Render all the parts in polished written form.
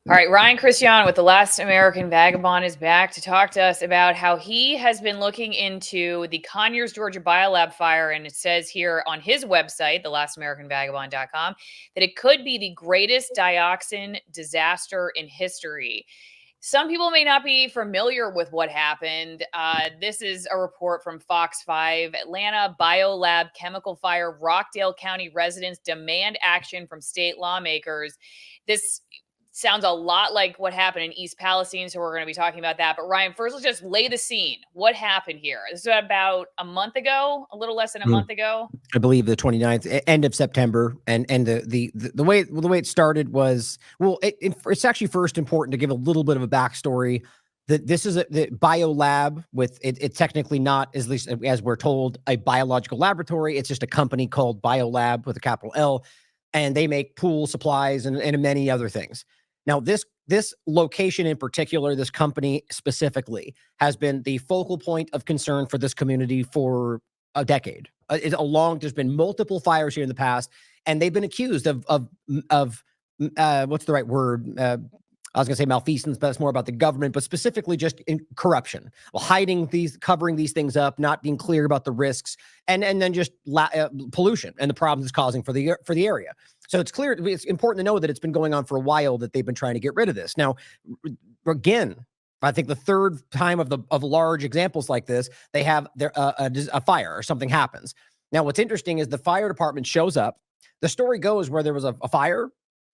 All right, Ryan Cristiàn with the Last American Vagabond is back to talk to us about how he has been looking into the Conyers, Georgia BioLab fire. And it says here on his website, thelast.americanvagabond.com, that it could be the greatest dioxin disaster in history. Some people may not be familiar with what happened. This is a report from Fox 5. Atlanta BioLab chemical fire. Rockdale County residents demand action from state lawmakers. This sounds a lot like what happened in East Palestine, so we're going to be talking about that. But Ryan, first, let's just lay the scene. What happened here? This is about a month ago, a little less than a month ago. I believe the 29th, end of September, and the way it started was, well, it's actually first important to give a little bit of a backstory. That this is the BioLab with it's technically not, at least as we're told, a biological laboratory. It's just a company called BioLab with a capital L, and they make pool supplies and many other things. Now, this location in particular, this company specifically, has been the focal point of concern for this community for a decade. There's been multiple fires here in the past, and they've been accused of what's the right word? I was going to say malfeasance, but that's more about the government, but specifically just in corruption, covering these things up, not being clear about the risks, and then just pollution and the problems it's causing for the area. So it's important to know that it's been going on for a while, that they've been trying to get rid of this. Now, again, I think the third time of large examples like this, they have a fire or something happens. Now, what's interesting is the fire department shows up. The story goes where there was a fire,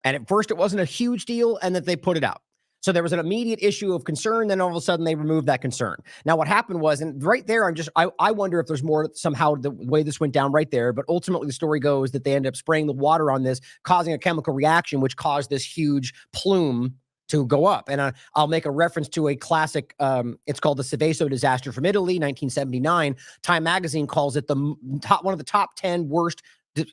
and at first it wasn't a huge deal, and that they put it out. So there was an immediate issue of concern. Then all of a sudden they removed that concern. Now what happened was, and right there, I wonder if there's more somehow the way this went down right there. But ultimately the story goes that they ended up spraying the water on this, causing a chemical reaction, which caused this huge plume to go up. And I'll make a reference to a classic. It's called the Seveso disaster from Italy, 1979. Time magazine calls it one of the top 10 worst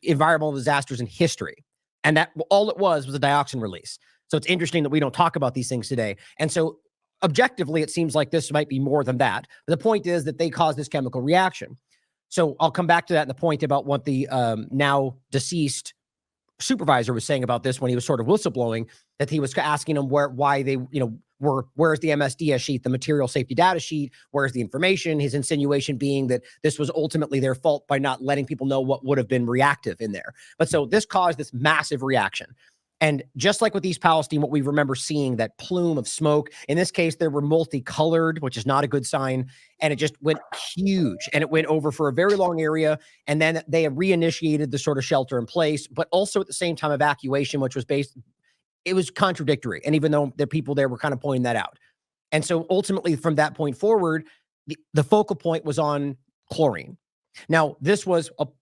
environmental disasters in history. And that all it was a dioxin release. So it's interesting that we don't talk about these things today. And so objectively, it seems like this might be more than that. But the point is that they caused this chemical reaction. So I'll come back to that in the point about what the now deceased supervisor was saying about this when he was sort of whistleblowing, that he was asking them where's the MSDS sheet, the material safety data sheet, where's the information, his insinuation being that this was ultimately their fault by not letting people know what would have been reactive in there. But so this caused this massive reaction. And just like with East Palestine, what we remember seeing, that plume of smoke, in this case, they were multicolored, which is not a good sign. And it just went huge, and it went over for a very long area. And then they reinitiated the sort of shelter in place, but also at the same time evacuation, which was it was contradictory. And even though the people there were kind of pointing that out. And so ultimately from that point forward, the focal point was on chlorine. Now, this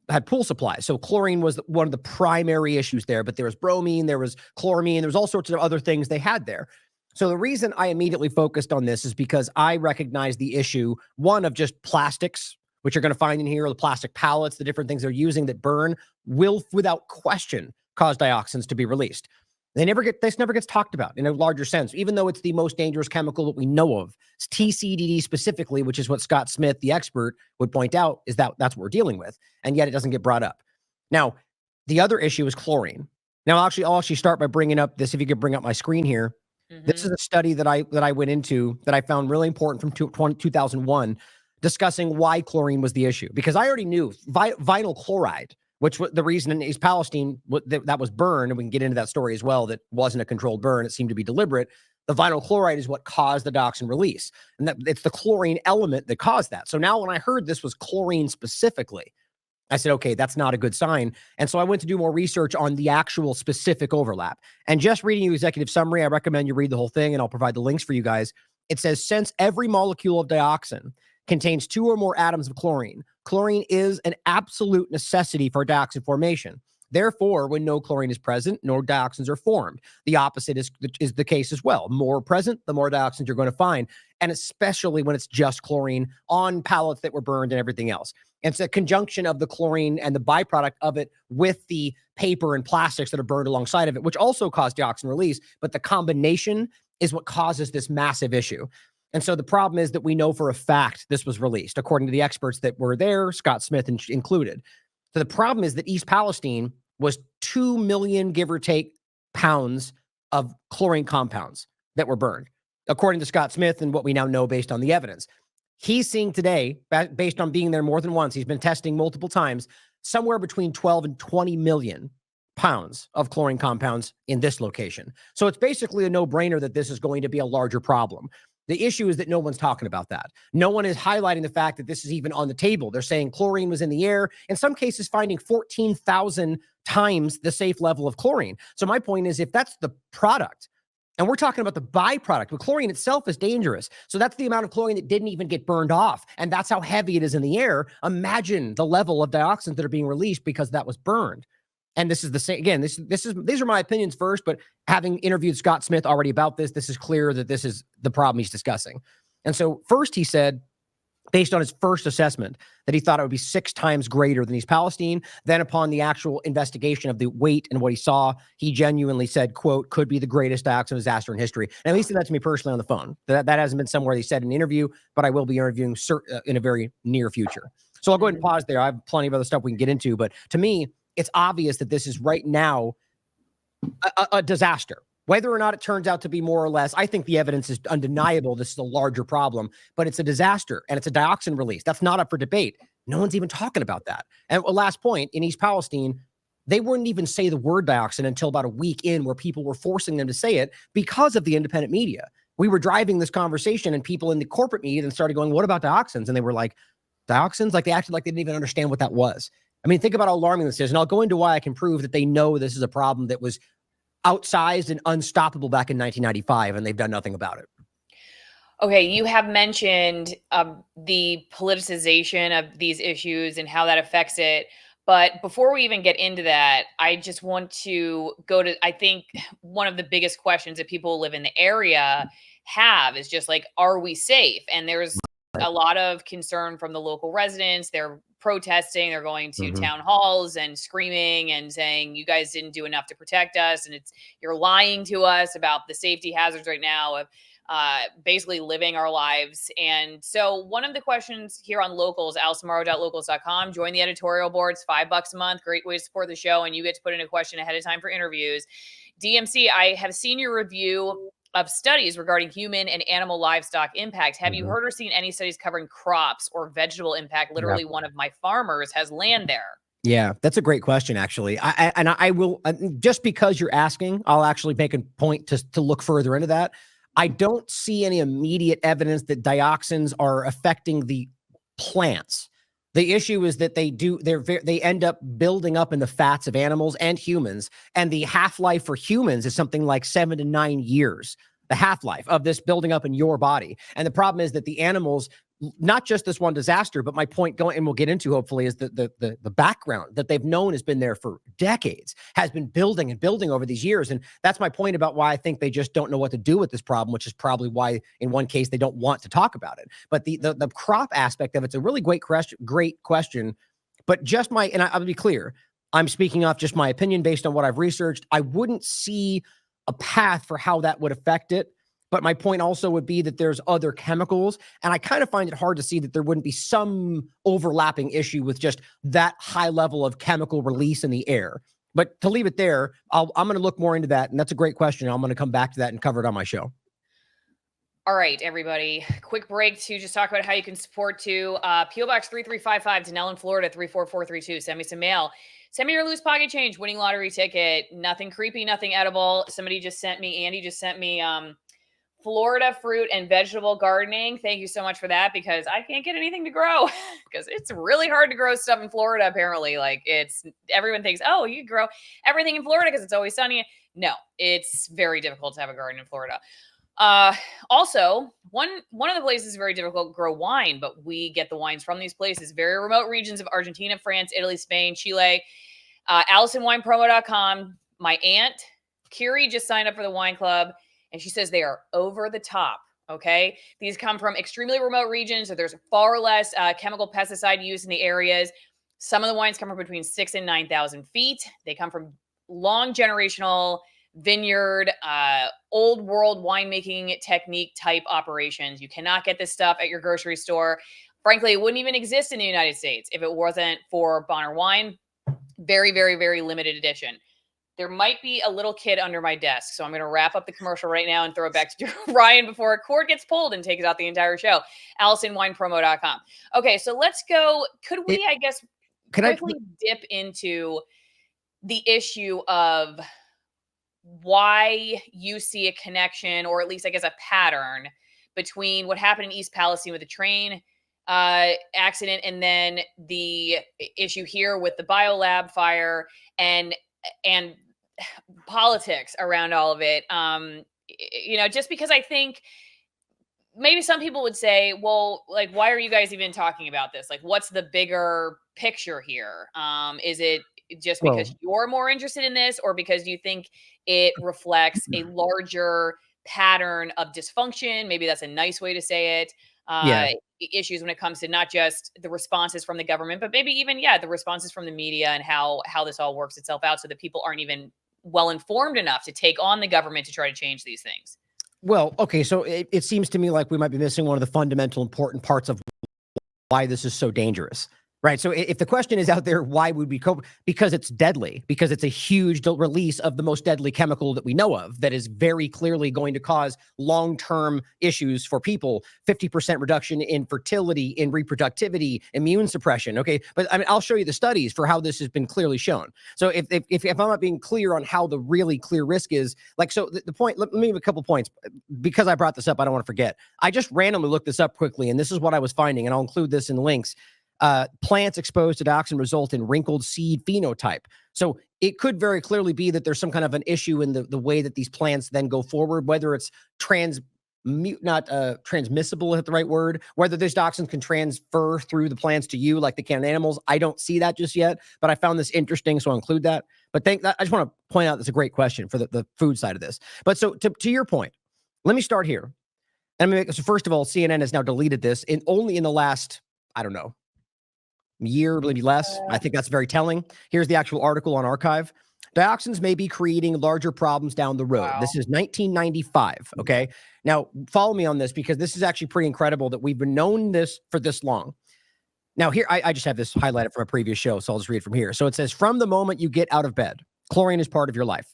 had pool supplies. So chlorine was one of the primary issues there, but there was bromine, there was chloramine, there was all sorts of other things they had there. So the reason I immediately focused on this is because I recognize the issue, one, of just plastics, which you're going to find in here, the plastic pallets, the different things they're using that burn, will, without question, cause dioxins to be released. This never gets talked about in a larger sense, even though it's the most dangerous chemical that we know of. It's TCDD specifically, which is what Scott Smith, the expert, would point out, is that's what we're dealing with. And yet it doesn't get brought up. Now, the other issue is chlorine. Now, I'll actually start by bringing up this. If you could bring up my screen here. Mm-hmm. This is a study that I went into that I found really important from 2001, discussing why chlorine was the issue. Because I already knew vinyl chloride, which was the reason in East Palestine that was burned, and we can get into that story as well, that wasn't a controlled burn. It seemed to be deliberate. The vinyl chloride is what caused the dioxin release. And that it's the chlorine element that caused that. So now when I heard this was chlorine specifically, I said, okay, that's not a good sign. And so I went to do more research on the actual specific overlap. And just reading the executive summary, I recommend you read the whole thing, and I'll provide the links for you guys. It says, since every molecule of dioxin contains 2 or more atoms of chlorine, chlorine is an absolute necessity for dioxin formation. Therefore, when no chlorine is present, no dioxins are formed. The opposite is the case as well. More present, the more dioxins you're going to find, and especially when it's just chlorine on pallets that were burned and everything else. And it's a conjunction of the chlorine and the byproduct of it with the paper and plastics that are burned alongside of it, which also cause dioxin release, but the combination is what causes this massive issue. And so the problem is that we know for a fact this was released, according to the experts that were there, Scott Smith included. So the problem is that East Palestine was 2 million, give or take, pounds of chlorine compounds that were burned, according to Scott Smith and what we now know based on the evidence. He's seeing today, based on being there more than once, he's been testing multiple times, somewhere between 12 and 20 million pounds of chlorine compounds in this location. So it's basically a no-brainer that this is going to be a larger problem. The issue is that no one's talking about that. No one is highlighting the fact that this is even on the table. They're saying chlorine was in the air, in some cases finding 14,000 times the safe level of chlorine. So my point is, if that's the product, and we're talking about the byproduct, but chlorine itself is dangerous. So that's the amount of chlorine that didn't even get burned off. And that's how heavy it is in the air. Imagine the level of dioxins that are being released because that was burned. And this is the same, again, these are my opinions first, but having interviewed Scott Smith already about this is clear that this is the problem he's discussing. And so first he said, based on his first assessment, that he thought it would be 6 times greater than East Palestine. Then upon the actual investigation of the weight and what he saw, he genuinely said, quote, could be the greatest dioxin disaster in history. And at least he said that to me personally on the phone. That hasn't been somewhere he said in an interview, but I will be interviewing in a very near future. So I'll go ahead and pause there. I have plenty of other stuff we can get into, but to me, it's obvious that this is right now a disaster. Whether or not it turns out to be more or less, I think the evidence is undeniable. This is a larger problem, but it's a disaster and it's a dioxin release. That's not up for debate. No one's even talking about that. And last point, in East Palestine, they wouldn't even say the word dioxin until about a week in, where people were forcing them to say it because of the independent media. We were driving this conversation and people in the corporate media then started going, what about dioxins? And they were like, dioxins? Like they acted like they didn't even understand what that was. I mean, think about how alarming this is. And I'll go into why I can prove that they know this is a problem that was outsized and unstoppable back in 1995, and they've done nothing about it. Okay, you have mentioned the politicization of these issues and how that affects it. But before we even get into that, I just want to go to, I think, one of the biggest questions that people who live in the area have is just like, are we safe? And there's a lot of concern from the local residents. They're protesting, they're going to town halls and screaming and saying, you guys didn't do enough to protect us. And you're lying to us about the safety hazards right now of basically living our lives. And so one of the questions here on Locals, alsamaro.locals.com, join the editorial boards, $5 a month, great way to support the show. And you get to put in a question ahead of time for interviews. DMC, I have seen your review of studies regarding human and animal livestock impact. Have you heard or seen any studies covering crops or vegetable impact? Literally, one of my farmers has land there. Yeah, that's a great question, actually. I will, just because you're asking, I'll actually make a point to look further into that. I don't see any immediate evidence that dioxins are affecting the plants. The issue is that they end up building up in the fats of animals and humans, and the half-life for humans is something like 7 to 9 years, the half-life of this building up in your body. And the problem is that the animals, not just this one disaster, but my point going, and we'll get into hopefully, is the background that they've known has been there for decades, has been building and building over these years. And that's my point about why I think they just don't know what to do with this problem, which is probably why in one case they don't want to talk about it. But the crop aspect of it's a really great question. But just and I'll be clear, I'm speaking off just my opinion based on what I've researched. I wouldn't see a path for how that would affect it. But my point also would be that there's other chemicals, and I kind of find it hard to see that there wouldn't be some overlapping issue with just that high level of chemical release in the air. But to leave it there, I'm going to look more into that, and that's a great question. I'm going to come back to that and cover it on my show. All right, everybody. Quick break to just talk about how you can support too. P.O. Box 3355, Denellen, Florida, 34432. Send me some mail. Send me your loose pocket change, winning lottery ticket. Nothing creepy, nothing edible. Andy just sent me Florida fruit and vegetable gardening. Thank you so much for that, because I can't get anything to grow because it's really hard to grow stuff in Florida. Apparently, everyone thinks, oh, you can grow everything in Florida because it's always sunny. No, it's very difficult to have a garden in Florida. Also, one of the places very difficult to grow wine, but we get the wines from these places, very remote regions of Argentina, France, Italy, Spain, Chile. AllisonWinePromo.com. My aunt Kiri just signed up for the wine club, and she says they are over the top. Okay. These come from extremely remote regions, so there's far less chemical pesticide use in the areas. Some of the wines come from between 6,000 and 9,000 feet. They come from long generational vineyard, old world winemaking technique type operations. You cannot get this stuff at your grocery store. Frankly, it wouldn't even exist in the United States if it wasn't for Bonner Wine. Very, very, very limited edition. There might be a little kid under my desk. So I'm going to wrap up the commercial right now and throw it back to Ryan before a cord gets pulled and takes out the entire show. AllisonWinePromo.com. Okay, so let's go. Could we, I guess, quickly dip into the issue of why you see a connection, or at least, I guess, a pattern between what happened in East Palestine with the train accident and then the issue here with the BioLab fire and politics around all of it. Just because I think maybe some people would say, well, like, why are you guys even talking about this? Like, what's the bigger picture here? Is it just because you're more interested in this, or because you think it reflects a larger pattern of dysfunction? Maybe that's a nice way to say it. Issues when it comes to not just the responses from the government, but maybe even, the responses from the media and how this all works itself out so that people aren't even well informed enough to take on the government to try to change these things. Well, okay, so it seems to me like we might be missing one of the fundamental important parts of why this is so dangerous, right? So if the question is out there, why would we cope? Because it's deadly, because it's a huge release of the most deadly chemical that we know of that is very clearly going to cause long-term issues for people, 50% reduction in fertility, in reproductivity, immune suppression, okay? But I mean, I'll show you the studies for how this has been clearly shown. So if I'm not being clear on how the really clear risk is, like, so the point, let me make a couple points. Because I brought this up, I don't want to forget. I just randomly looked this up quickly, and this is what I was finding, and I'll include this in the links. Plants exposed to dioxin result in wrinkled seed phenotype. So it could very clearly be that there's some kind of an issue in the way that these plants then go forward, whether it's transmissible, is the right word, whether these dioxins can transfer through the plants to you like they can in animals. I don't see that just yet, but I found this interesting, so I'll include that. But I just want to point out that's a great question for the food side of this. But so to your point, let me start here. So first of all, CNN has now deleted this only in the last, I don't know, year, maybe less. I think that's very telling. Here's the actual article on Archive. Dioxins may be creating larger problems down the road. Wow. This is 1995. Okay. Now follow me on this, because this is actually pretty incredible that we've been known this for this long. Now here, I just have this highlighted from a previous show, so I'll just read from here. So it says, from the moment you get out of bed, chlorine is part of your life,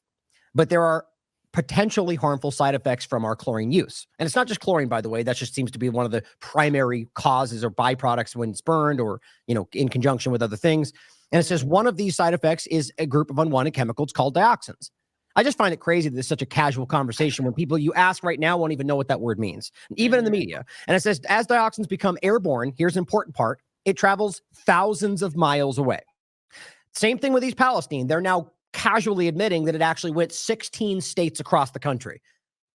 but there are potentially harmful side effects from our chlorine use. And it's not just chlorine, by the way. That just seems to be one of the primary causes or byproducts when it's burned or, in conjunction with other things. And it says one of these side effects is a group of unwanted chemicals called dioxins. I just find it crazy that it's such a casual conversation when people you ask right now won't even know what that word means, even in the media. And it says, as dioxins become airborne, here's an important part, it travels thousands of miles away. Same thing with East Palestine. They're now casually admitting that it actually went 16 states across the country.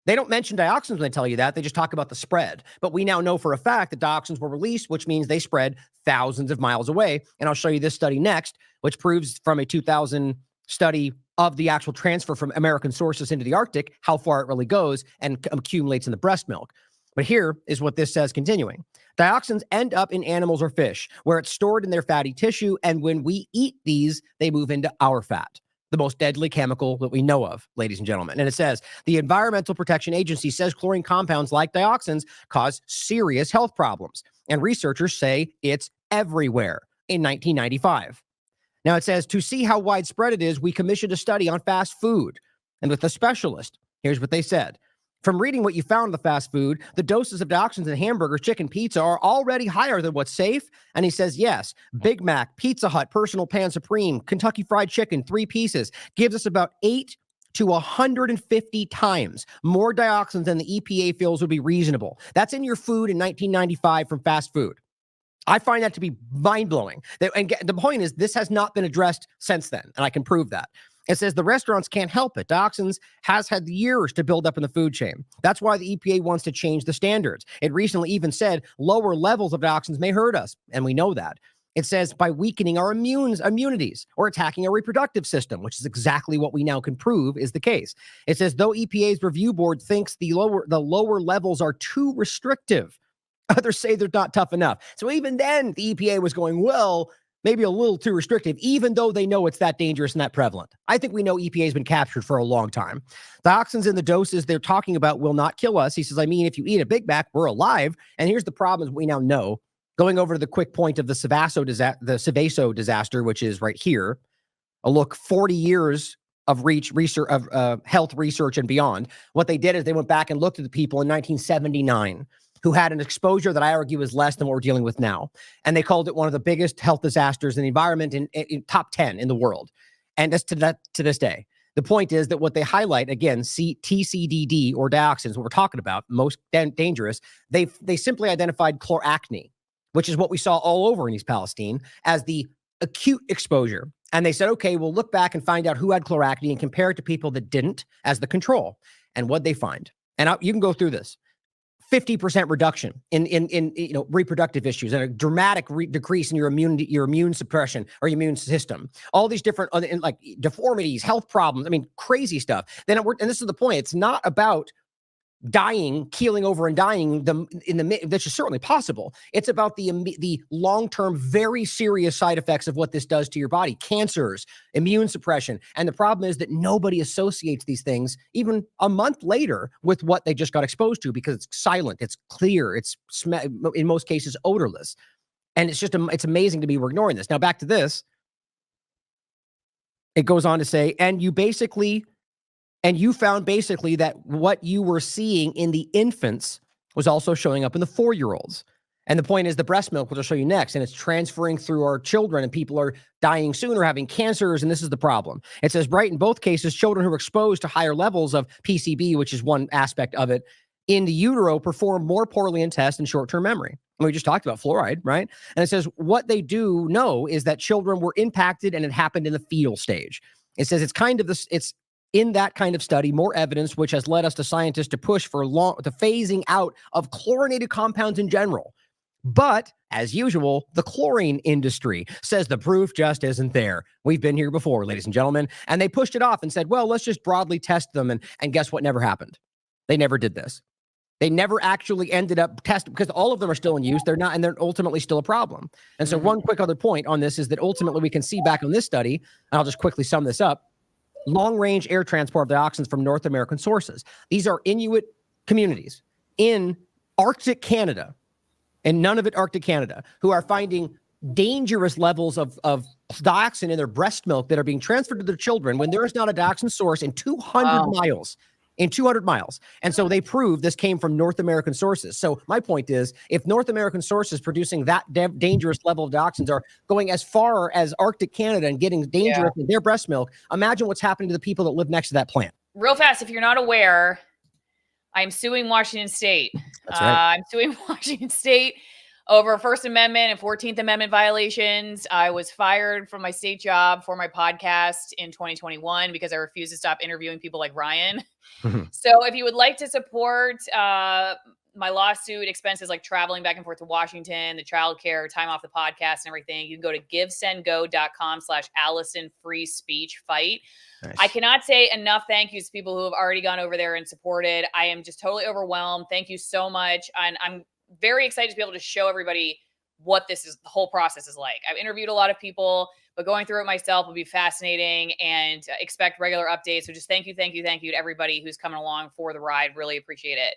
They don't mention dioxins when they tell you that. They just talk about the spread. But we now know for a fact that dioxins were released, which means they spread thousands of miles away. And I'll show you this study next, which proves from a 2000 study of the actual transfer from American sources into the Arctic, how far it really goes and accumulates in the breast milk. But here is what this says continuing. Dioxins end up in animals or fish, where it's stored in their fatty tissue. And when we eat these, they move into our fat. The most deadly chemical that we know of, ladies and gentlemen. And it says, the Environmental Protection Agency says chlorine compounds like dioxins cause serious health problems. And researchers say it's everywhere in 1995. Now it says, to see how widespread it is, we commissioned a study on fast food. And with a specialist, here's what they said. From reading what you found in the fast food, the doses of dioxins in hamburgers, chicken, pizza are already higher than what's safe. And he says, yes, Big Mac, Pizza Hut, Personal Pan Supreme, Kentucky Fried Chicken, 3 pieces, gives us about 8 to 150 times more dioxins than the EPA feels would be reasonable. That's in your food in 1995 from fast food. I find that to be mind-blowing. And the point is, this has not been addressed since then, and I can prove that. It says the restaurants can't help it. Dioxins has had years to build up in the food chain. That's why the EPA wants to change the standards. It recently even said lower levels of dioxins may hurt us, and we know that. It says by weakening our immunities or attacking our reproductive system, which is exactly what we now can prove is the case. It says though EPA's review board thinks the lower levels are too restrictive, others say they're not tough enough. So even then, the EPA was going, well, maybe a little too restrictive, even though they know it's that dangerous and that prevalent. I think we know EPA has been captured for a long time. Dioxins in the doses they're talking about will not kill us. He says, I mean, if you eat a Big Mac, we're alive. And here's the problem we now know. Going over to the quick point of the Sevaso disaster, which is right here. A look 40 years research of health research and beyond. What they did is they went back and looked at the people in 1979 who had an exposure that I argue is less than what we're dealing with now. And they called it one of the biggest health disasters in the environment in top 10 in the world. And that's to this day. The point is that what they highlight, again, TCDD or dioxins, what we're talking about, most dangerous, they simply identified chloracne, which is what we saw all over in East Palestine, as the acute exposure. And they said, okay, we'll look back and find out who had chloracne and compare it to people that didn't as the control. And what they find, and you can go through this, 50% reduction in reproductive issues and a dramatic decrease in your immune suppression or immune system. All these different like deformities, health problems. I mean, crazy stuff. And this is the point. It's not about dying, keeling over and dying which is certainly possible. It's about the long-term, very serious side effects of what this does to your body, cancers, immune suppression. And the problem is that nobody associates these things even a month later with what they just got exposed to, because it's silent, it's clear, it's in most cases odorless. And it's just, it's amazing to me we're ignoring this. Now back to this. It goes on to say, and you found basically that what you were seeing in the infants was also showing up in the 4-year-olds. And the point is the breast milk, which I'll show you next, and it's transferring through our children, and people are dying sooner, having cancers, and this is the problem. It says, right, in both cases, children who are exposed to higher levels of PCB, which is one aspect of it, in the utero perform more poorly in tests and short-term memory. And we just talked about fluoride, right? And it says what they do know is that children were impacted and it happened in the fetal stage. It says it's in that kind of study, more evidence, which has led us to scientists to push for the phasing out of chlorinated compounds in general. But as usual, the chlorine industry says the proof just isn't there. We've been here before, ladies and gentlemen. And they pushed it off and said, well, let's just broadly test them. And guess what never happened? They never did this. They never actually ended up testing, because all of them are still in use. They're not, and they're ultimately still a problem. And so one quick other point on this is that ultimately we can see back on this study, and I'll just quickly sum this up, long-range air transport of dioxins from North American sources. These are Inuit communities in Arctic Canada, and none of it Arctic Canada, who are finding dangerous levels of dioxin in their breast milk that are being transferred to their children when there is not a dioxin source in 200 miles. In 200 miles. And so they proved this came from North American sources. So my point is, if North American sources producing that dangerous level of dioxins are going as far as Arctic Canada and getting dangerous in their breast milk, imagine what's happening to the people that live next to that plant. Real fast, if you're not aware, I'm suing Washington State. That's right. I'm suing Washington State over First Amendment and 14th Amendment violations. I was fired from my state job for my podcast in 2021 because I refused to stop interviewing people like Ryan. So if you would like to support my lawsuit expenses, like traveling back and forth to Washington, the childcare, time off the podcast and everything, you can go to givesendgo.com/Allison free speech fight. Nice. I cannot say enough thank yous to people who have already gone over there and supported. I am just totally overwhelmed. Thank you so much. And I'm very excited to be able to show everybody what the whole process is like. I've interviewed a lot of people, but going through it myself will be fascinating, and expect regular updates. So just thank you to everybody who's coming along for the ride. Really appreciate it.